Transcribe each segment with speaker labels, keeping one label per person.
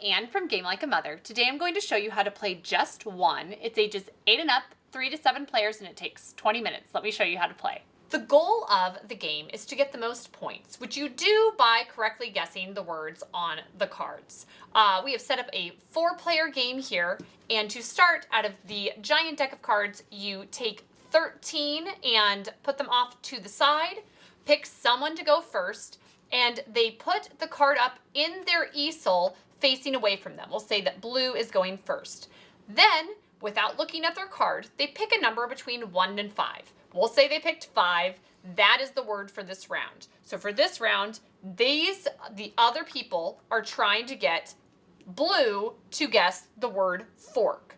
Speaker 1: Anne from Game Like a Mother. Today I'm going to show you how to play Just One. It's ages 8 and up, 3 to 7 players, and it takes 20 minutes. Let me show you how to play. The goal of the game is to get the most points, which you do by correctly guessing the words on the cards. We have set up a 4-player game here, and to start, out of the giant deck of cards, you take 13 and put them off to the side, pick someone to go first, and they put the card up in their easel facing away from them. We'll say that blue is going first. Then, without looking at their card, they pick a number between 1 and 5. We'll say they picked 5. That is the word for this round. So for this round, the other people are trying to get blue to guess the word fork.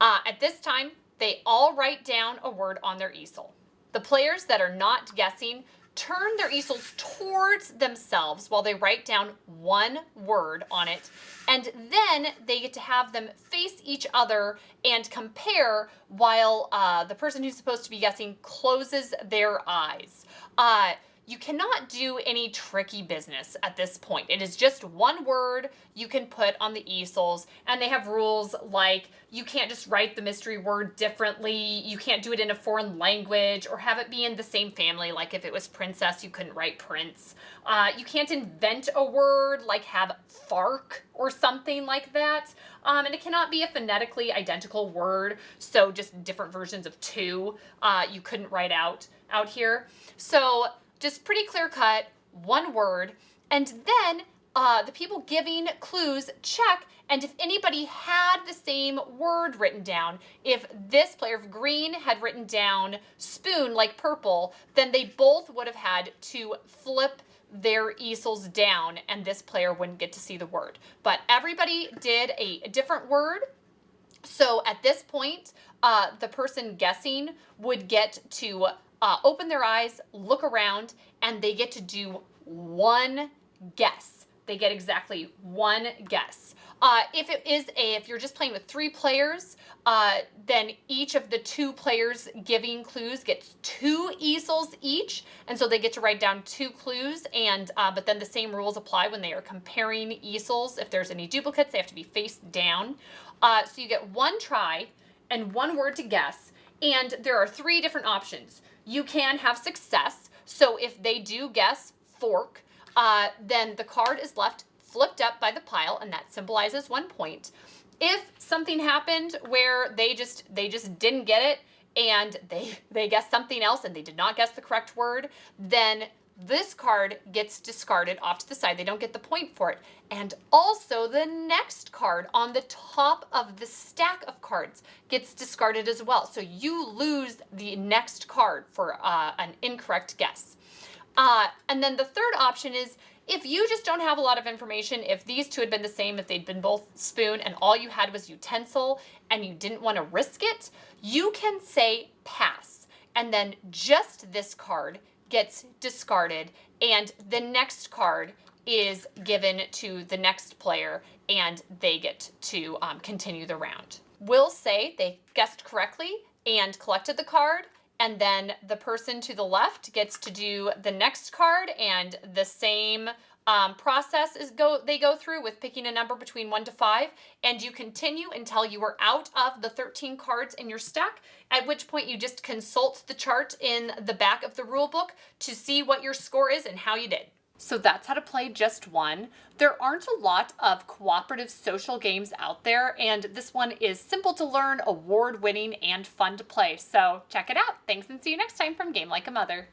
Speaker 1: At this time, they all write down a word on their easel. The players that are not guessing turn their easels towards themselves while they write down one word on it, and then they get to have them face each other and compare while the person who's supposed to be guessing closes their eyes. You cannot do any tricky business at this point. It is just one word you can put on the easels, and they have rules like you can't just write the mystery word differently, you can't do it in a foreign language, or have it be in the same family, like if it was princess, you couldn't write prince. You can't invent a word, like have fark or something like that. And it cannot be a phonetically identical word, so just different versions of two you couldn't write out here. So just pretty clear cut, one word, and then the people giving clues check, and if anybody had the same word written down, if this player of green had written down spoon like purple, then they both would have had to flip their easels down, and this player wouldn't get to see the word. But everybody did a different word. So at this point, the person guessing would get to open their eyes, look around, and they get to do one guess. They get exactly one guess. If you're just playing with 3 players, then each of the 2 players giving clues gets 2 easels each, and so they get to write down 2 clues. But then the same rules apply when they are comparing easels. If there's any duplicates, they have to be face down. So you get 1 try and 1 word to guess, and there are 3 different options. You can have success. So if they do guess fork, then the card is left flipped up by the pile, and that symbolizes 1 point. If something happened where they just didn't get it, and they guessed something else and they did not guess the correct word, then this card gets discarded off to the side. They don't get the point for it. And also the next card on the top of the stack of cards gets discarded as well. So you lose the next card for an incorrect guess. And then the third option is if you just don't have a lot of information, if these 2 had been the same, if they'd been both spoon and all you had was utensil and you didn't want to risk it, you can say pass. And then just this card gets discarded, and the next card is given to the next player, and they get to continue the round. We'll say they guessed correctly and collected the card, and then the person to the left gets to do the next card, and the same process they go through with picking a number between 1 to 5, and you continue until you are out of the 13 cards in your stack, at which point you just consult the chart in the back of the rule book to see what your score is and how you did. So that's how to play Just One. There aren't a lot of cooperative social games out there, and this one is simple to learn, award-winning, and fun to play. So check it out. Thanks, and see you next time from Game Like a Mother.